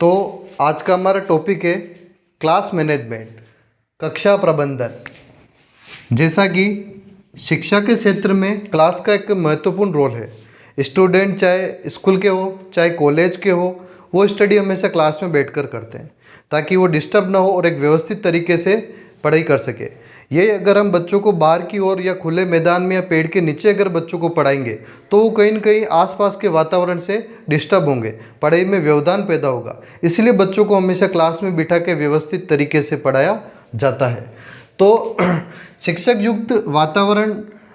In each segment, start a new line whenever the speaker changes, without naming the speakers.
तो आज का हमारा टॉपिक है क्लास मैनेजमेंट, कक्षा प्रबंधन। जैसा कि शिक्षा के क्षेत्र में क्लास का एक महत्वपूर्ण रोल है। स्टूडेंट चाहे स्कूल के हो चाहे कॉलेज के हो, वो स्टडी हमेशा क्लास में बैठकर करते हैं ताकि वो डिस्टर्ब ना हो और एक व्यवस्थित तरीके से पढ़ाई कर सके। यही अगर हम बच्चों को बाहर की ओर या खुले मैदान में या पेड़ के नीचे अगर बच्चों को पढ़ाएंगे तो वो कहीं न कहीं आसपास के वातावरण से डिस्टर्ब होंगे, पढ़ाई में व्यवधान पैदा होगा। इसलिए बच्चों को हमेशा क्लास में बिठा के व्यवस्थित तरीके से पढ़ाया जाता है। तो शिक्षक युक्त वातावरण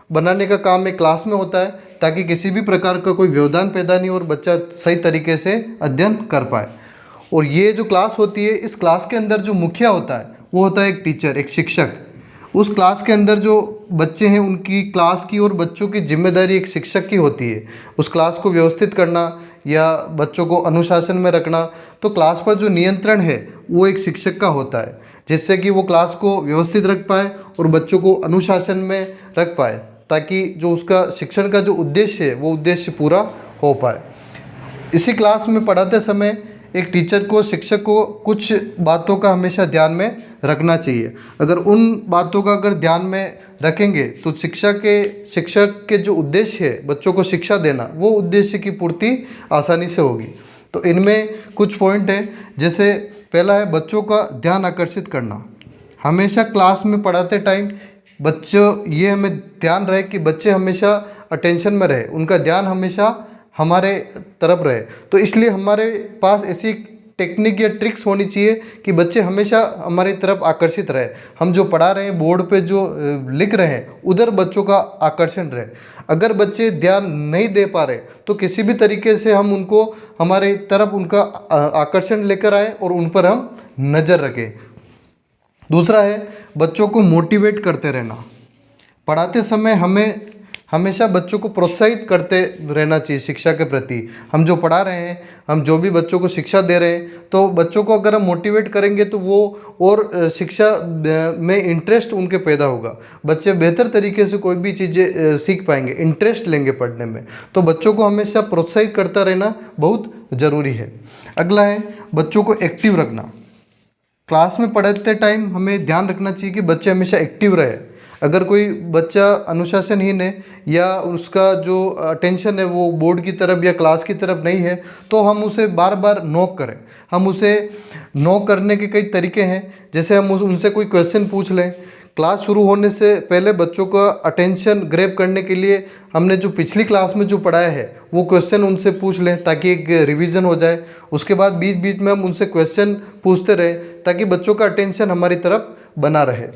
बनाने का काम एक क्लास में होता है ताकि किसी भी प्रकार का कोई व्यवधान पैदा नहीं हो और बच्चा सही तरीके से अध्ययन कर पाए। और ये जो क्लास होती है, इस क्लास के अंदर जो मुखिया होता है वो होता है एक टीचर, एक शिक्षक। उस क्लास के अंदर जो बच्चे हैं उनकी क्लास की और बच्चों की जिम्मेदारी एक शिक्षक की होती है। उस क्लास को व्यवस्थित करना या बच्चों को अनुशासन में रखना, तो क्लास पर जो नियंत्रण है वो एक शिक्षक का होता है, जिससे कि वो क्लास को व्यवस्थित रख पाए और बच्चों को अनुशासन में रख पाए ताकि जो उसका शिक्षण का जो उद्देश्य है वो उद्देश्य पूरा हो पाए। इसी क्लास में पढ़ाते समय एक टीचर को, शिक्षक को कुछ बातों का हमेशा ध्यान में रखना चाहिए। अगर उन बातों का अगर ध्यान में रखेंगे तो शिक्षक के जो उद्देश्य है बच्चों को शिक्षा देना, वो उद्देश्य की पूर्ति आसानी से होगी। तो इनमें कुछ पॉइंट है। जैसे पहला है बच्चों का ध्यान आकर्षित करना। हमेशा क्लास में पढ़ाते टाइम बच्चों ये हमें ध्यान रहे कि बच्चे हमेशा अटेंशन में रहे, उनका ध्यान हमेशा हमारे तरफ रहे। तो इसलिए हमारे पास ऐसी टेक्निक या ट्रिक्स होनी चाहिए कि बच्चे हमेशा हमारी तरफ आकर्षित रहे। हम जो पढ़ा रहे हैं, बोर्ड पे जो लिख रहे हैं, उधर बच्चों का आकर्षण रहे। अगर बच्चे ध्यान नहीं दे पा रहे तो किसी भी तरीके से हम उनको हमारे तरफ उनका आकर्षण लेकर आए और उन पर हम नज़र रखें। दूसरा है बच्चों को मोटिवेट करते रहना। पढ़ाते समय हमें हमेशा बच्चों को प्रोत्साहित करते रहना चाहिए शिक्षा के प्रति। हम जो पढ़ा रहे हैं, हम जो भी बच्चों को शिक्षा दे रहे हैं, तो बच्चों को अगर हम मोटिवेट करेंगे तो वो और शिक्षा में इंटरेस्ट उनके पैदा होगा। बच्चे बेहतर तरीके से कोई भी चीज़ें सीख पाएंगे, इंटरेस्ट लेंगे पढ़ने में। तो बच्चों को हमेशा प्रोत्साहित करता रहना बहुत ज़रूरी है। अगला है बच्चों को एक्टिव रखना। क्लास में पढ़ाते टाइम हमें ध्यान रखना चाहिए कि बच्चे हमेशा एक्टिव रहे। अगर कोई बच्चा अनुशासनहीन है या उसका जो अटेंशन है वो बोर्ड की तरफ या क्लास की तरफ नहीं है, तो हम उसे बार बार नोक करें। हम उसे नोक करने के कई तरीके हैं। जैसे हम उनसे कोई क्वेश्चन पूछ लें। क्लास शुरू होने से पहले बच्चों का अटेंशन ग्रैब करने के लिए हमने जो पिछली क्लास में जो पढ़ाया है वो क्वेश्चन उनसे पूछ लें ताकि एक रिवीजन हो जाए। उसके बाद बीच बीच में हम उनसे क्वेश्चन पूछते रहें ताकि बच्चों का अटेंशन हमारी तरफ बना रहे।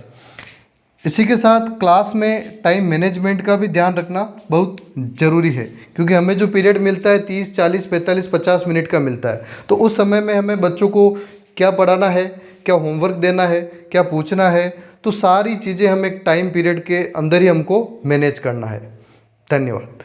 इसी के साथ क्लास में टाइम मैनेजमेंट का भी ध्यान रखना बहुत ज़रूरी है, क्योंकि हमें जो पीरियड मिलता है 30, 40, 45, 50 मिनट का मिलता है। तो उस समय में हमें बच्चों को क्या पढ़ाना है, क्या होमवर्क देना है, क्या पूछना है, तो सारी चीज़ें हमें एक टाइम पीरियड के अंदर ही हमको मैनेज करना है। धन्यवाद।